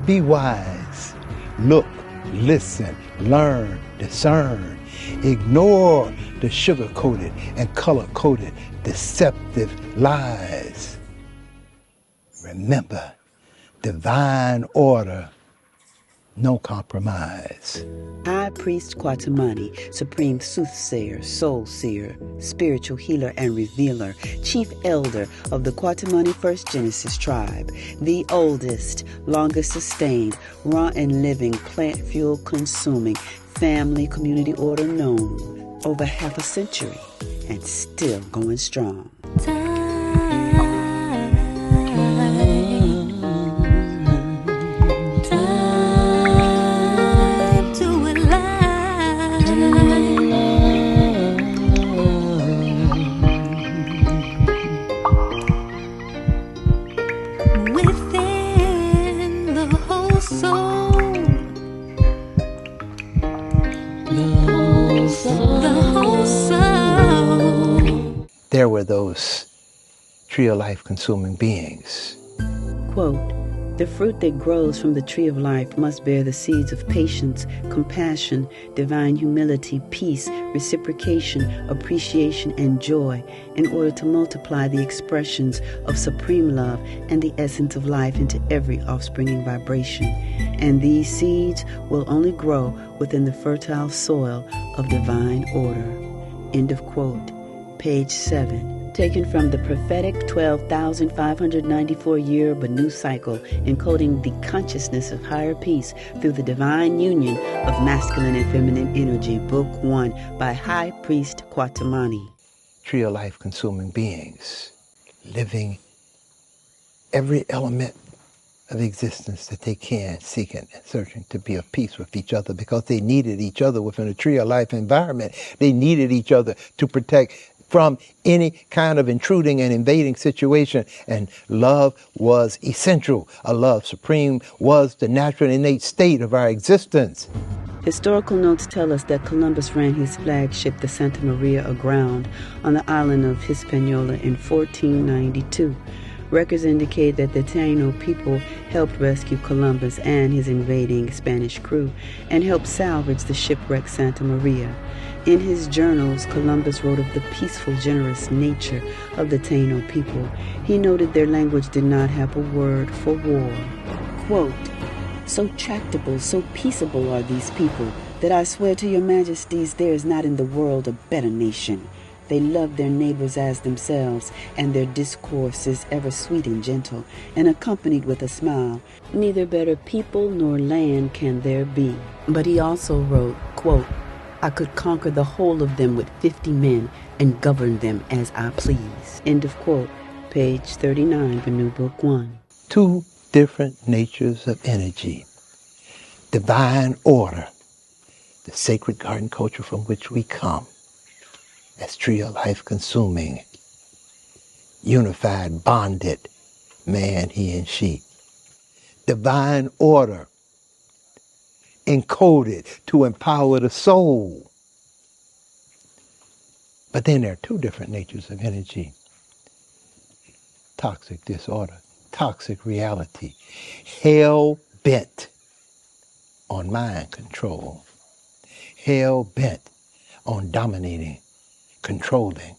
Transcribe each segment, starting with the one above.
Be wise. Look, listen, learn, discern. Ignore the sugar-coated and color-coded deceptive lies. Remember, divine order, no compromise. High Priest Kwatamani, Supreme Soothsayer, Soul Seer, Spiritual Healer and Revealer, Chief Elder of the Kwatamani First Genesis Tribe, the oldest, longest sustained, raw and living, plant fuel consuming, family community order known, over half a century and still going strong. There were those tree of life consuming beings. Quote, "The fruit that grows from the tree of life must bear the seeds of patience, compassion, divine humility, peace, reciprocation, appreciation, and joy in order to multiply the expressions of supreme love and the essence of life into every offspringing vibration. And these seeds will only grow within the fertile soil of divine order." End of quote. Page 7. Taken from the prophetic 12,594-year Banu cycle, encoding the consciousness of higher peace through the divine union of masculine and feminine energy, Book 1 by High Priest Kwatamani. Tree of life consuming beings, living every element of existence that they can, seeking and searching to be at peace with each other, because they needed each other within a tree of life environment. They needed each other to protect from any kind of intruding and invading situation, and love was essential. A love supreme was the natural innate state of our existence. Historical notes tell us that Columbus ran his flagship, the Santa Maria, aground on the island of Hispaniola in 1492. Records indicate that the Taino people helped rescue Columbus and his invading Spanish crew and helped salvage the shipwrecked Santa Maria. In his journals, Columbus wrote of the peaceful, generous nature of the Taino people. He noted their language did not have a word for war. Quote, "So tractable, so peaceable are these people, that I swear to your majesties there is not in the world a better nation. They love their neighbors as themselves, and their discourse is ever sweet and gentle, and accompanied with a smile. Neither better people nor land can there be." But he also wrote, quote, "I could conquer the whole of them with 50 men and govern them as I please." End of quote. Page 39, Banu Book 1. Two different natures of energy. Divine order, the sacred garden culture from which we come, as tree of life consuming, unified, bonded, man, he and she. Divine order, encoded to empower the soul. But then there are two different natures of energy. Toxic disorder, toxic reality, hell-bent on mind control, hell-bent on dominating, controlling,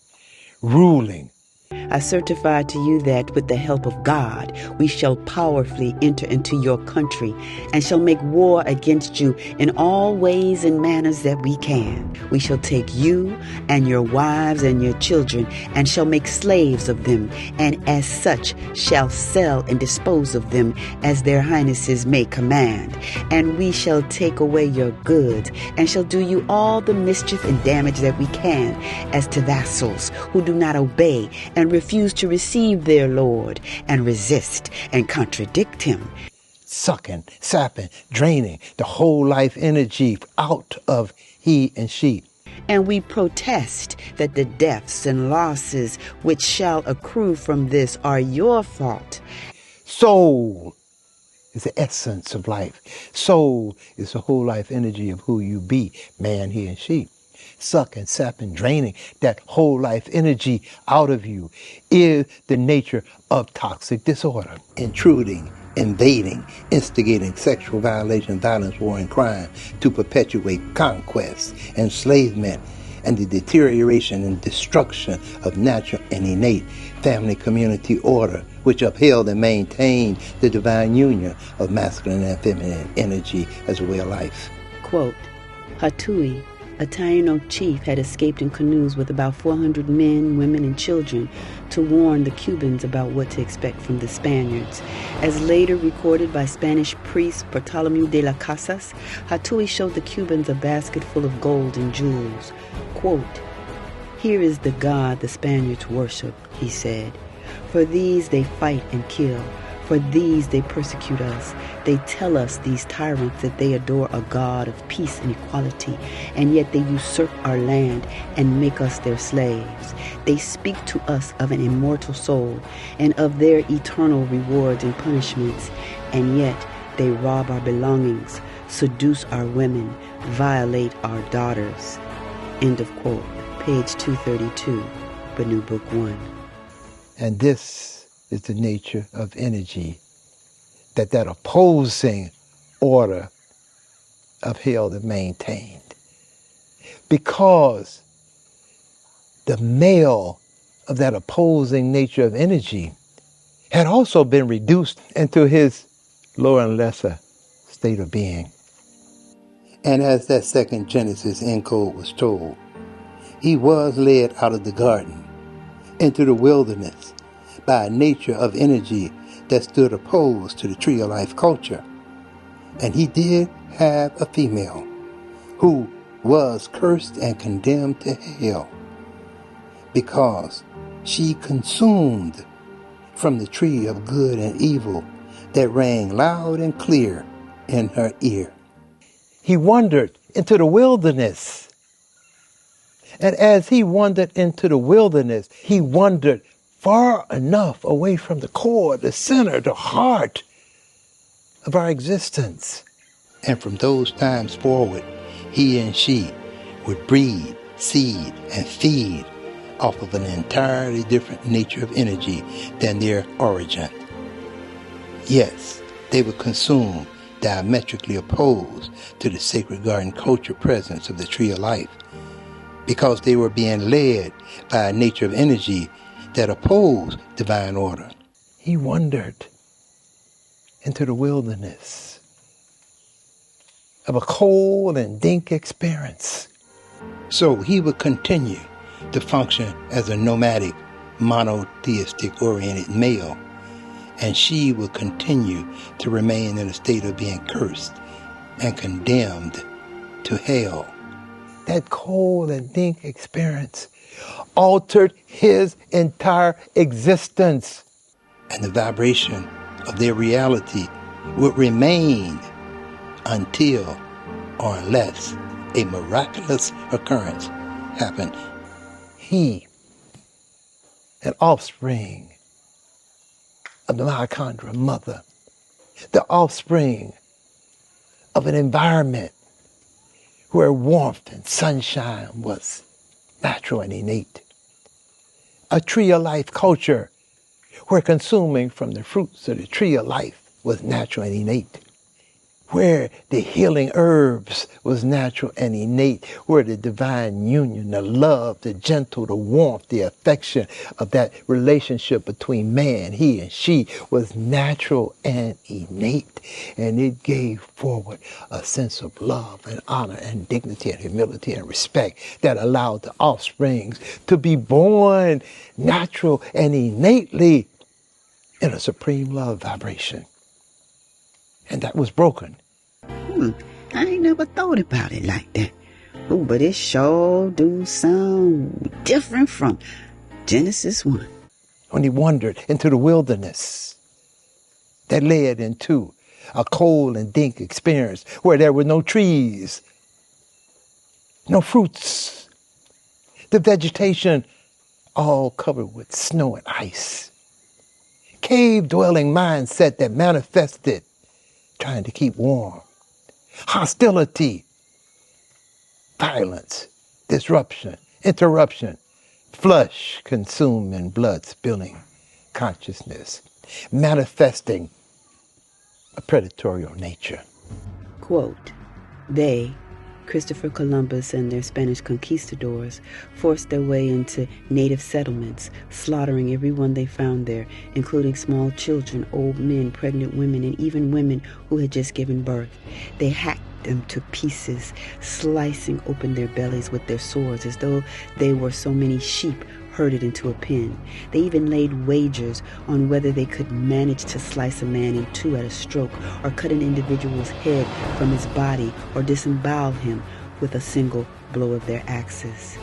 ruling. I certify to you that with the help of God, we shall powerfully enter into your country and shall make war against you in all ways and manners that we can. We shall take you and your wives and your children and shall make slaves of them, and as such shall sell and dispose of them as their highnesses may command. And we shall take away your goods and shall do you all the mischief and damage that we can as to vassals who do not obey and refuse to receive their Lord and resist and contradict him. Sucking, sapping, draining the whole life energy out of he and she. And we protest that the deaths and losses which shall accrue from this are your fault. Soul is the essence of life. Soul is the whole life energy of who you be, man, he and she. Sucking, sapping, draining that whole life energy out of you is the nature of toxic disorder. Intruding, invading, instigating sexual violation, violence, war, and crime to perpetuate conquest, enslavement, and the deterioration and destruction of natural and innate family community order, which upheld and maintained the divine union of masculine and feminine energy as a way of life. Quote, Hatuey, a Taino chief, had escaped in canoes with about 400 men, women, and children to warn the Cubans about what to expect from the Spaniards. As later recorded by Spanish priest Bartolomé de las Casas, Hatuey showed the Cubans a basket full of gold and jewels. Quote, "Here is the God the Spaniards worship," he said. "For these they fight and kill. For these they persecute us. They tell us, these tyrants, that they adore a God of peace and equality, and yet they usurp our land and make us their slaves. They speak to us of an immortal soul and of their eternal rewards and punishments, and yet they rob our belongings, seduce our women, violate our daughters." End of quote. Page 232, Banu Book 1. And this is the nature of energy that opposing order upheld and maintained. Because the male of that opposing nature of energy had also been reduced into his lower and lesser state of being. And as that second Genesis encode was told, he was led out of the garden into the wilderness by a nature of energy that stood opposed to the tree of life culture. And he did have a female who was cursed and condemned to hell because she consumed from the tree of good and evil that rang loud and clear in her ear. He wandered into the wilderness. And as he wandered into the wilderness, he wandered far enough away from the core, the center, the heart of our existence. And from those times forward, he and she would breed, seed, and feed off of an entirely different nature of energy than their origin. Yes, they would consume diametrically opposed to the sacred garden culture presence of the tree of life, because they were being led by a nature of energy that opposed divine order. He wandered into the wilderness of a cold and dank experience. So he would continue to function as a nomadic, monotheistic-oriented male, and she would continue to remain in a state of being cursed and condemned to hell. That cold and dank experience altered his entire existence. And the vibration of their reality would remain until or unless a miraculous occurrence happened. He, an offspring of the mitochondrial mother, the offspring of an environment where warmth and sunshine was natural and innate. A tree of life culture where consuming from the fruits of the tree of life was natural and innate. Where the healing herbs was natural and innate. Where the divine union, the love, the gentle, the warmth, the affection of that relationship between man, he and she, was natural and innate. And it gave forward a sense of love and honor and dignity and humility and respect that allowed the offsprings to be born natural and innately in a supreme love vibration. And that was broken. I ain't never thought about it like that. Oh, but it sure do sound different from Genesis 1. When he wandered into the wilderness that led into a cold and dank experience where there were no trees, no fruits, the vegetation all covered with snow and ice. Cave-dwelling mindset that manifested trying to keep warm. Hostility, violence, disruption, interruption, flush, consuming, blood spilling consciousness, manifesting a predatory nature. Quote, they, Christopher Columbus and their Spanish conquistadors, forced their way into native settlements, slaughtering everyone they found there, including small children, old men, pregnant women, and even women who had just given birth. They hacked them to pieces, slicing open their bellies with their swords as though they were so many sheep herded into a pen. They even laid wagers on whether they could manage to slice a man in two at a stroke, or cut an individual's head from his body, or disembowel him with a single blow of their axes.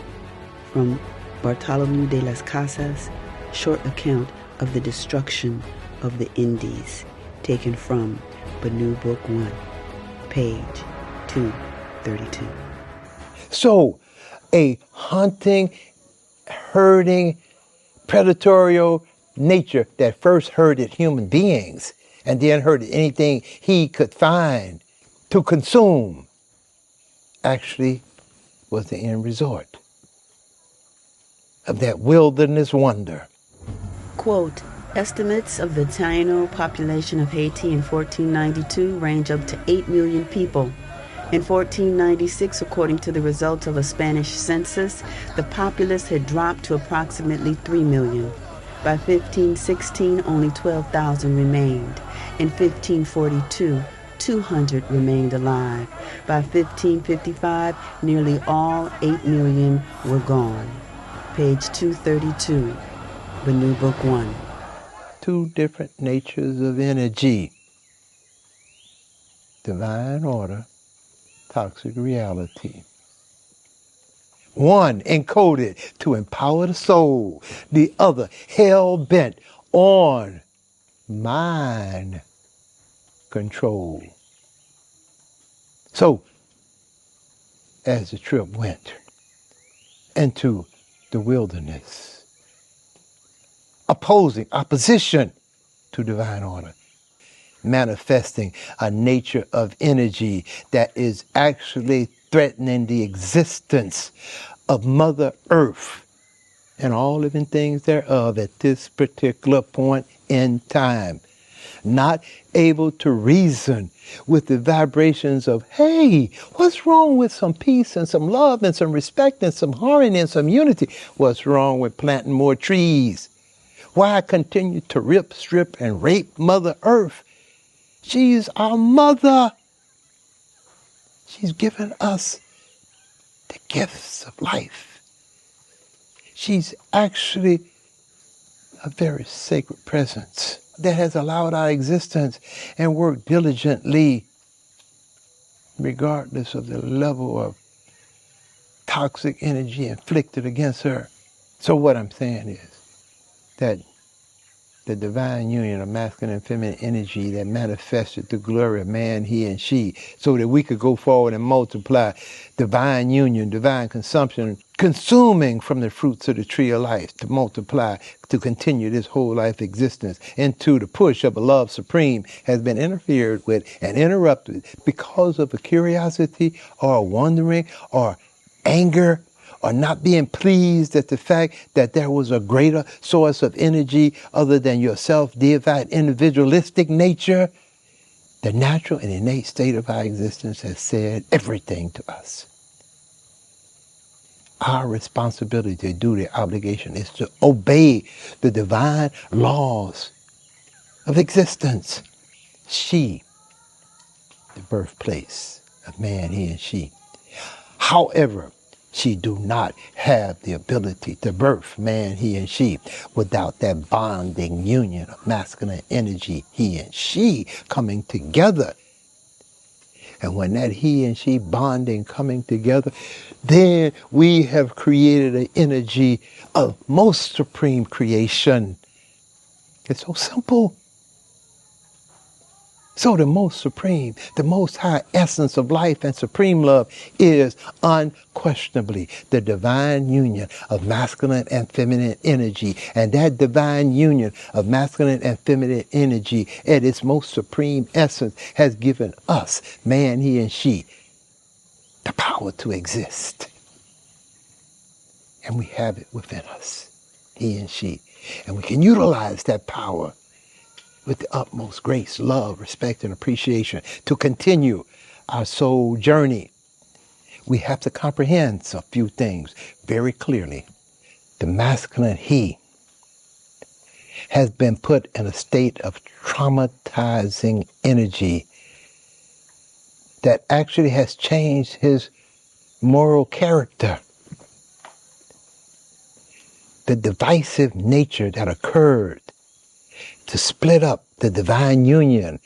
From Bartolomé de las Casas, short account of the destruction of the Indies, taken from Banu Book 1, page 232. So, a hunting, herding, predatory nature that first herded human beings and then herded anything he could find to consume actually was the end result of that wilderness wonder. Quote, estimates of the Taino population of Haiti in 1492 range up to 8 million people. In 1496, according to the results of a Spanish census, the populace had dropped to approximately 3 million. By 1516, only 12,000 remained. In 1542, 200 remained alive. By 1555, nearly all 8 million were gone. Page 232, Banu Book 1. Two different natures of energy. Divine order, toxic reality. One encoded to empower the soul, the other hell-bent on mind control. So, as the trip went into the wilderness, opposition to divine order, manifesting a nature of energy that is actually threatening the existence of Mother Earth and all living things thereof at this particular point in time. Not able to reason with the vibrations of, hey, what's wrong with some peace and some love and some respect and some harmony and some unity? What's wrong with planting more trees? Why continue to rip, strip, and rape Mother Earth? She's our mother. She's given us the gifts of life. She's actually a very sacred presence that has allowed our existence and worked diligently, regardless of the level of toxic energy inflicted against her. So what I'm saying is that the divine union of masculine and feminine energy that manifested the glory of man, he and she, so that we could go forward and multiply divine union, divine consumption, consuming from the fruits of the tree of life to multiply, to continue this whole life existence into the push of a love supreme has been interfered with and interrupted because of a curiosity or a wondering or anger or not being pleased at the fact that there was a greater source of energy other than yourself, deified, individualistic nature. The natural and innate state of our existence has said everything to us. Our responsibility, duty, obligation is to obey the divine laws of existence. She, the birthplace of man, he and she. However, she do not have the ability to birth man, he and she, without that bonding union of masculine energy, he and she, coming together. And when that he and she bonding coming together, then we have created an energy of most supreme creation. It's so simple. So the most supreme, the most high essence of life and supreme love is unquestionably the divine union of masculine and feminine energy. And that divine union of masculine and feminine energy at its most supreme essence has given us, man, he and she, the power to exist. And we have it within us, he and she. And we can utilize that power with the utmost grace, love, respect, and appreciation to continue our soul journey. We have to comprehend a few things very clearly. The masculine he has been put in a state of traumatizing energy that actually has changed his moral character. The divisive nature that occurred to split up the divine union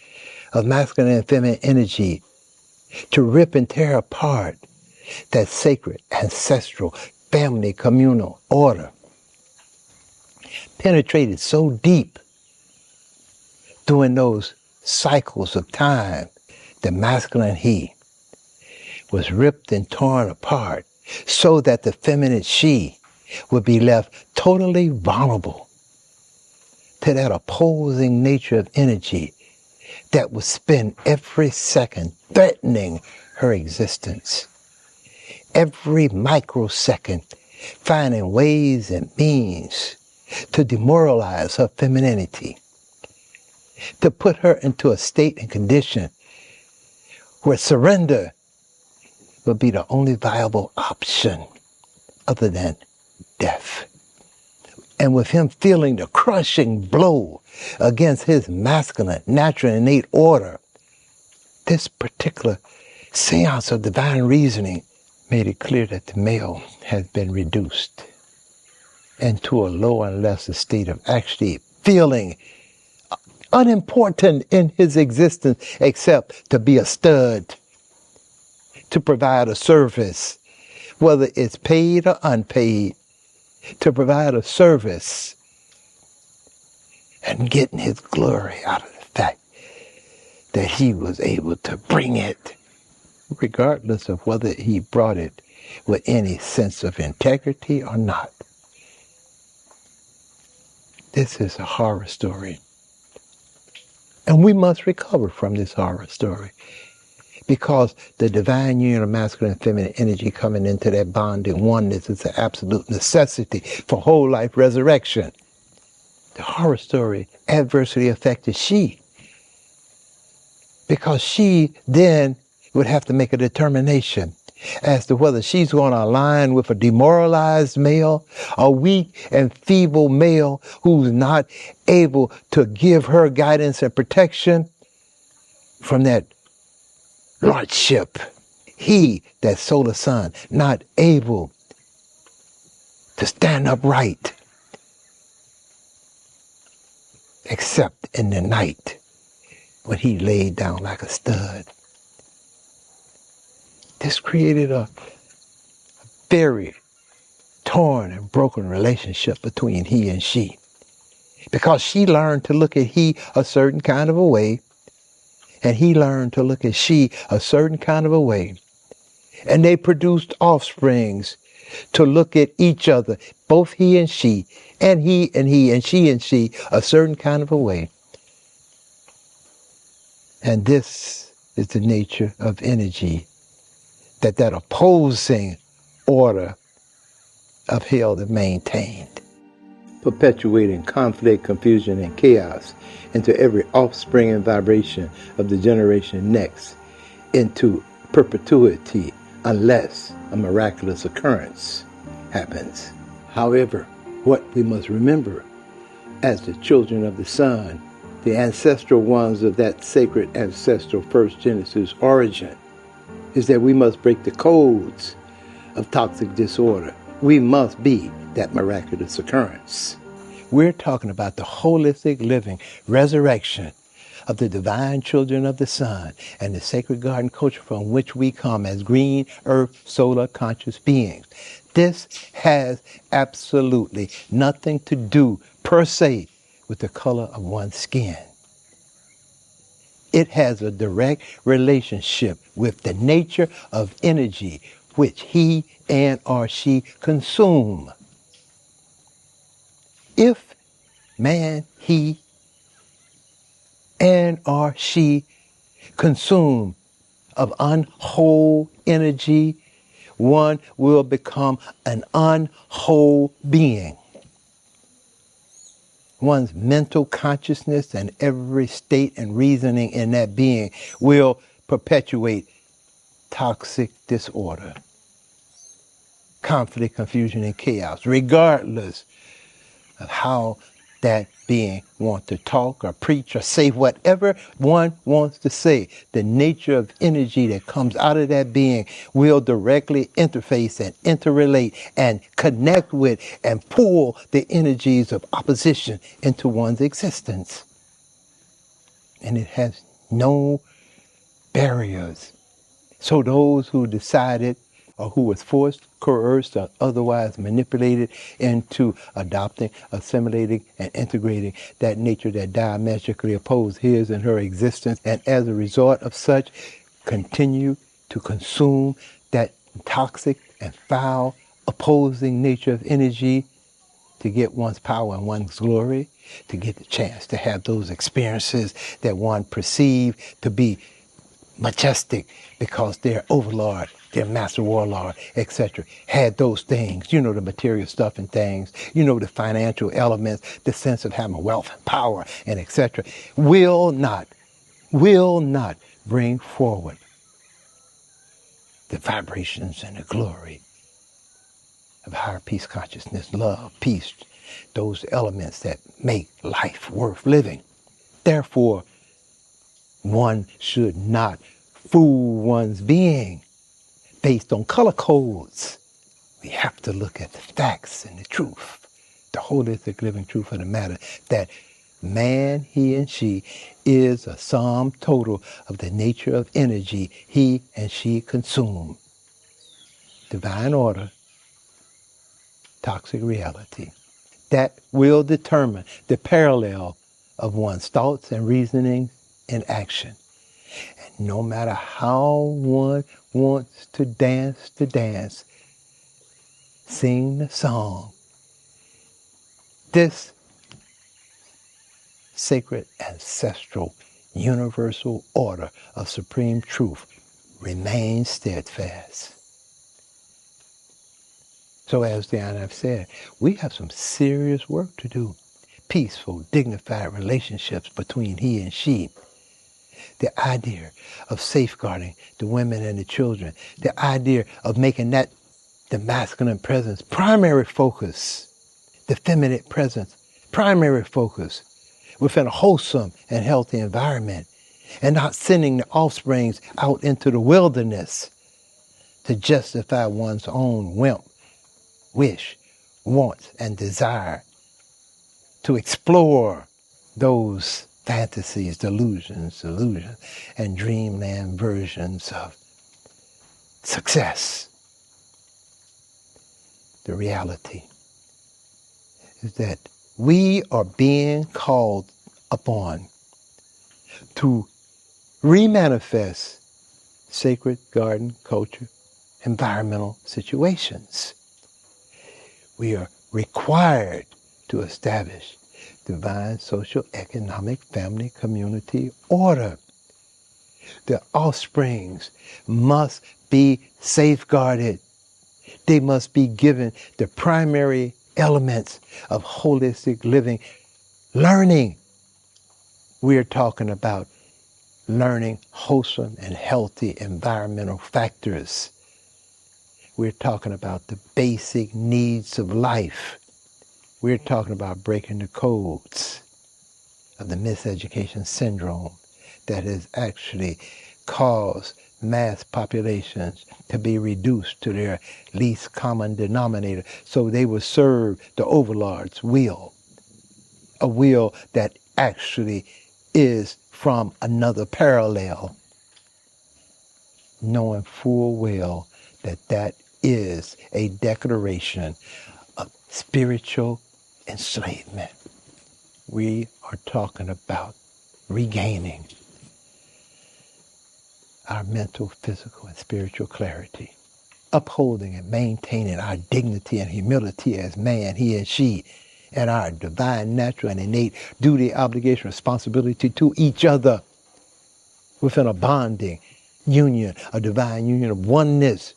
of masculine and feminine energy, to rip and tear apart that sacred, ancestral, family, communal order, penetrated so deep during those cycles of time. The masculine he was ripped and torn apart so that the feminine she would be left totally vulnerable to that opposing nature of energy that would spend every second threatening her existence. Every microsecond finding ways and means to demoralize her femininity, to put her into a state and condition where surrender would be the only viable option other than death. And with him feeling the crushing blow against his masculine, natural, innate order, this particular seance of divine reasoning made it clear that the male has been reduced into a lower and lesser state of actually feeling unimportant in his existence except to be a stud, to provide a service, whether it's paid or unpaid, to provide a service and getting his glory out of the fact that he was able to bring it, regardless of whether he brought it with any sense of integrity or not. This is a horror story. And we must recover from this horror story, because the divine union of masculine and feminine energy coming into that bonding oneness is an absolute necessity for whole life resurrection. The horror story adversely affected she, because she then would have to make a determination as to whether she's going to align with a demoralized male, a weak and feeble male who's not able to give her guidance and protection from that lordship. He, that solar sun, not able to stand upright except in the night when he laid down like a stud. This created a very torn and broken relationship between he and she, because she learned to look at he a certain kind of a way, and he learned to look at she a certain kind of a way, and they produced offsprings to look at each other, both he and she, and he and he, and she a certain kind of a way. And this is the nature of energy that opposing order upheld and maintained, perpetuating conflict, confusion, and chaos into every offspring and vibration of the generation next, into perpetuity, unless a miraculous occurrence happens. However, what we must remember as the children of the sun, the ancestral ones of that sacred ancestral first Genesis origin, is that we must break the codes of toxic disorder. We must be that miraculous occurrence. We're talking about the holistic living resurrection of the divine children of the sun and the sacred garden culture from which we come as green, earth, solar conscious beings. This has absolutely nothing to do per se with the color of one's skin. It has a direct relationship with the nature of energy which he and or she consume. If man, he, and or she consume of unwhole energy, one will become an unwhole being. One's mental consciousness and every state and reasoning in that being will perpetuate toxic disorder, conflict, confusion, and chaos, regardless of how that being wants to talk or preach or say whatever one wants to say. The nature of energy that comes out of that being will directly interface and interrelate and connect with and pull the energies of opposition into one's existence. And it has no barriers. So those who decided or who was forced, coerced, or otherwise manipulated into adopting, assimilating, and integrating that nature that diametrically opposed his and her existence, and as a result of such, continue to consume that toxic and foul, opposing nature of energy to get one's power and one's glory, to get the chance to have those experiences that one perceived to be majestic because their overlord, their master warlord, etc., had those things, the material stuff and things, the financial elements, the sense of having wealth and power, and etc., will not bring forward the vibrations and the glory of higher peace consciousness, love, peace, those elements that make life worth living. Therefore, one should not fool one's being based on color codes. We have to look at the facts and the truth, the holistic living truth of the matter, that man, he and she, is a sum total of the nature of energy he and she consume. Divine order, toxic reality. That will determine the parallel of one's thoughts and reasoning and action. And no matter how one wants to dance the dance, sing the song, this sacred, ancestral, universal order of supreme truth remains steadfast. So as I've said, we have some serious work to do. Peaceful, dignified relationships between he and she. The idea of safeguarding the women and the children. The idea of making that the masculine presence primary focus. The feminine presence primary focus within a wholesome and healthy environment. And not sending the offsprings out into the wilderness to justify one's own whim, wish, wants, and desire to explore those fantasies, delusions, and dreamland versions of success. The reality is that we are being called upon to remanifest sacred garden culture, environmental situations. We are required to establish divine social, economic, family, community order. The offsprings must be safeguarded. They must be given the primary elements of holistic living. Learning. We're talking about learning wholesome and healthy environmental factors. We're talking about the basic needs of life. We're talking about breaking the codes of the miseducation syndrome that has actually caused mass populations to be reduced to their least common denominator so they will serve the overlord's will, a will that actually is from another parallel, knowing full well that that is a declaration of spiritual enslavement. We are talking about regaining our mental, physical, and spiritual clarity, upholding and maintaining our dignity and humility as man, he and she, and our divine, natural, and innate duty, obligation, responsibility to each other within a bonding union, a divine union of oneness,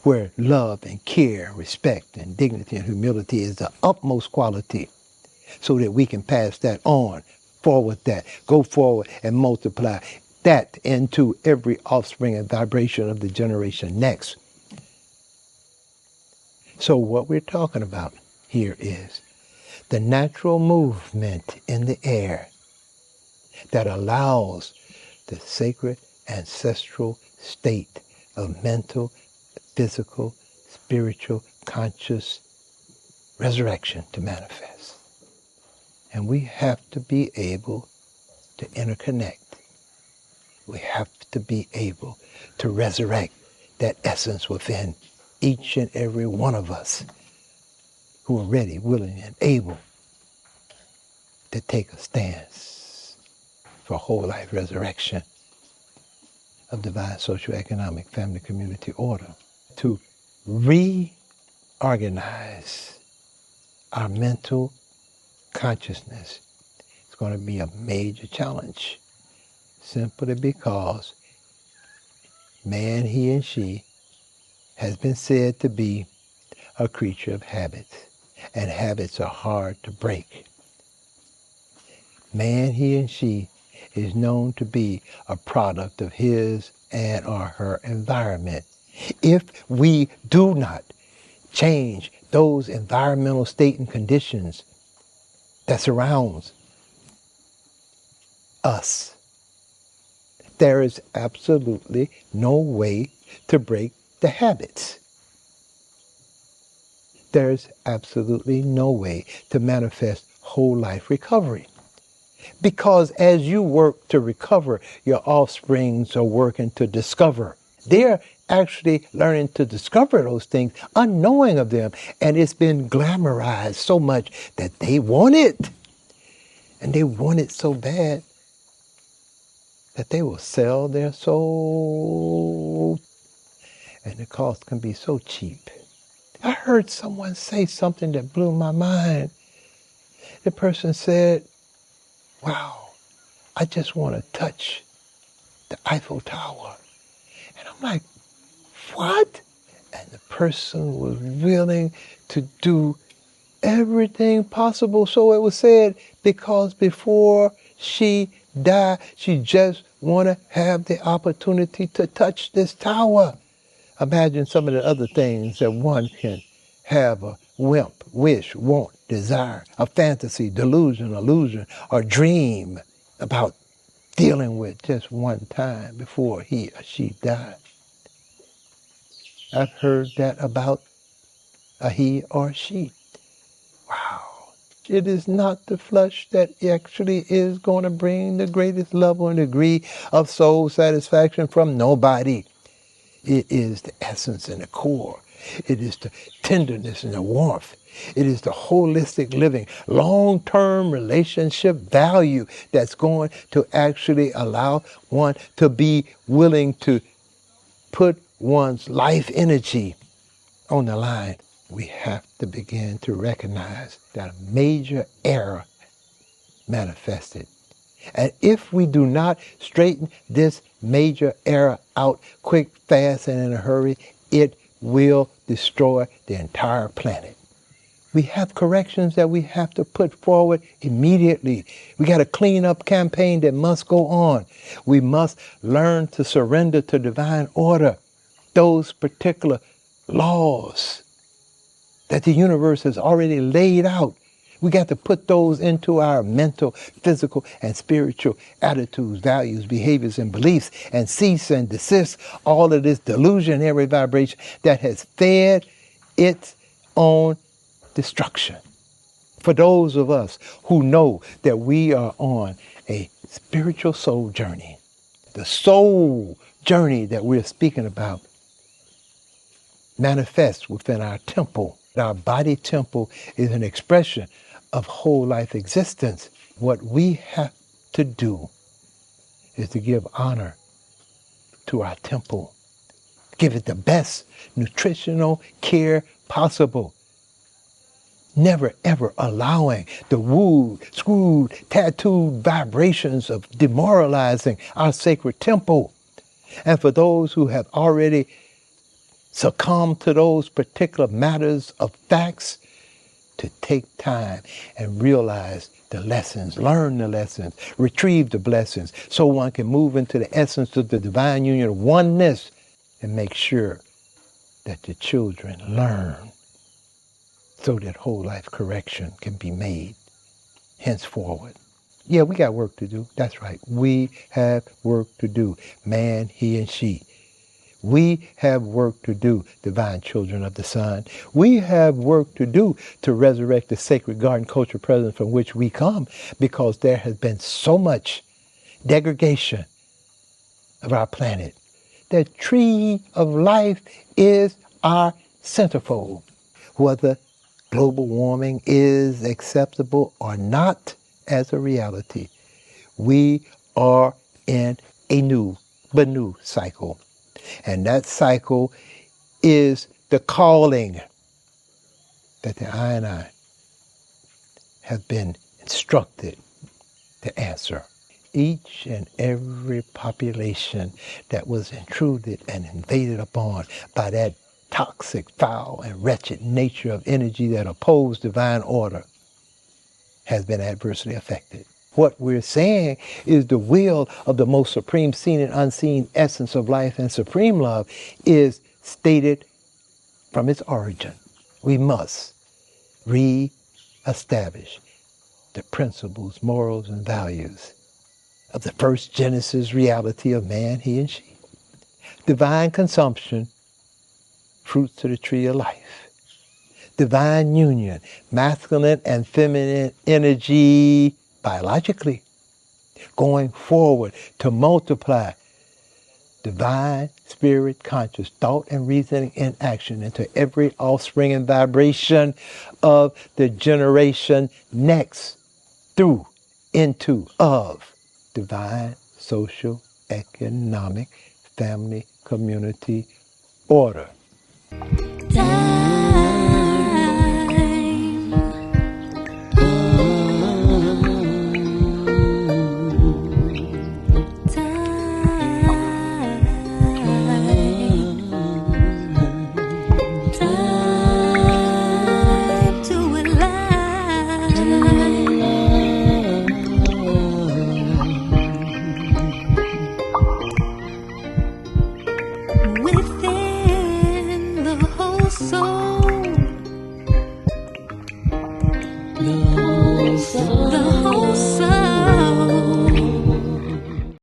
where love and care, respect and dignity and humility is the utmost quality. so that we can pass that on, forward that, go forward and multiply that into every offspring and vibration of the generation next. So what we're talking about here is the natural movement in the air that allows the sacred ancestral state of mental, physical, spiritual, conscious resurrection to manifest. And we have to be able to interconnect. We have to be able to resurrect that essence within each and every one of us who are ready, willing, and able to take a stance for whole life resurrection of divine socioeconomic family community order, to reorganize our mental consciousness. It's going to be a major challenge, simply because man, he and she, has been said to be a creature of habits, and habits are hard to break. Man, he and she, is known to be a product of his and or her environment. If we do not change those environmental state and conditions that surrounds us, there is absolutely no way to break the habits. There's absolutely no way to manifest whole life recovery. Because as you work to recover, your offsprings are working to discover. They're actually learning to discover those things, unknowing of them. And it's been glamorized so much that they want it. And they want it so bad that they will sell their soul. And the cost can be so cheap. I heard someone say something that blew my mind. The person said, wow, I just want to touch the Eiffel Tower. And I'm like, what? And the person was willing to do everything possible, so it was said, because before she died, she just want to have the opportunity to touch this tower. Imagine some of the other things that one can have: a whim, wish, want, desire, a fantasy, delusion, illusion, or dream about dealing with just one time before he or she died. I've heard that about a he or she. Wow. It is not the flesh that actually is going to bring the greatest level and degree of soul satisfaction from nobody. It is the essence and the core. It is the tenderness and the warmth. It is the holistic living, long-term relationship value that's going to actually allow one to be willing to put one's life energy on the line. We have to begin to recognize that a major error manifested. And if we do not straighten this major error out quick, fast, and in a hurry, it will destroy the entire planet. We have corrections that we have to put forward immediately. We got a clean-up campaign that must go on. We must learn to surrender to divine order. Those particular laws that the universe has already laid out, we got to put those into our mental, physical, and spiritual attitudes, values, behaviors, and beliefs, and cease and desist all of this delusionary vibration that has fed its own destruction. For those of us who know that we are on a spiritual soul journey, the soul journey that we're speaking about manifests within our temple. Our body temple is an expression of whole life existence. What we have to do is to give honor to our temple. Give it the best nutritional care possible. Never ever allowing the wooed, screwed, tattooed vibrations of demoralizing our sacred temple. And for those who have already succumb to those particular matters of facts, to take time and realize the lessons, learn the lessons, retrieve the blessings, so one can move into the essence of the divine union of oneness and make sure that the children learn so that whole life correction can be made henceforward. Yeah, we got work to do. That's right. We have work to do. Man, he, and she. We have work to do, divine children of the sun. We have work to do to resurrect the sacred garden culture presence from which we come, because there has been so much degradation of our planet. The tree of life is our centerfold. Whether global warming is acceptable or not as a reality, we are in a new cycle. And that cycle is the calling that the I and I have been instructed to answer. Each and every population that was intruded and invaded upon by that toxic, foul, and wretched nature of energy that opposed divine order has been adversely affected. What we're saying is the will of the most supreme seen and unseen essence of life and supreme love is stated from its origin. We must re-establish the principles, morals, and values of the first Genesis reality of man, he, and she. Divine consumption, fruits of the tree of life. Divine union, masculine and feminine energy, biologically, going forward to multiply divine spirit conscious thought and reasoning in action into every offspring and vibration of the generation next, through, into, of divine social, economic, family, community, order.